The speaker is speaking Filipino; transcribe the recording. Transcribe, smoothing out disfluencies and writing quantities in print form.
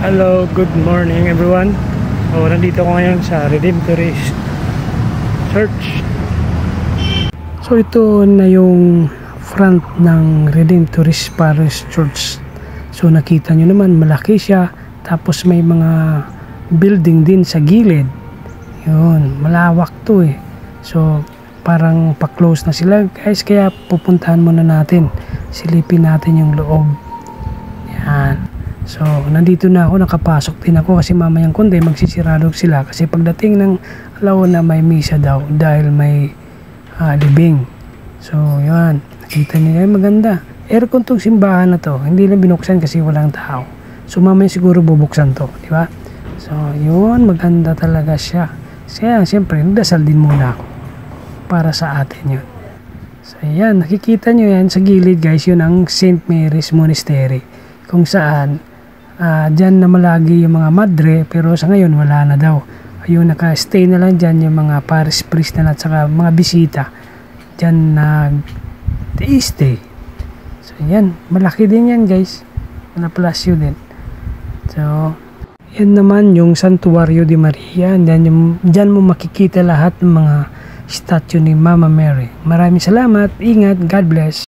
Hello, good morning everyone. Nandito ko ngayon sa Redemptorist Church. So ito na yung front ng Redemptorist Parish Church. So nakita nyo naman, malaki siya. Tapos may mga building din sa gilid. Yun, malawak to eh. So parang pa-close na sila guys, kaya pupuntahan muna natin. Silipin natin yung loob. Yan. So, nandito na ako, nakapasok din ako kasi mamayang kundi magsisirado sila kasi pagdating ng alauna may misa daw dahil may libing. So, yan. Nakita niyo yan, maganda. Aircon tong simbahan na to. Hindi na binuksan kasi walang tao. So, mamaya siguro bubuksan to, di ba? So, yun, maganda talaga siya. Kaya, siyempre, nagdasal din muna ako para sa atin yun. So, yan. Nakikita nyo yan sa gilid, guys. Yun ang St. Mary's Monastery. Kung saan dyan na malagi yung mga madre, pero sa ngayon wala na daw. Ayun, naka-stay na lang dyan yung mga parish priest na at saka mga bisita dyan nag-stay. So yan, malaki din yan guys, na-plasyo din. So yan naman yung Santuario de Maria. Dyan mo makikita lahat ng mga statue ni Mama Mary. Maraming salamat, ingat, God bless.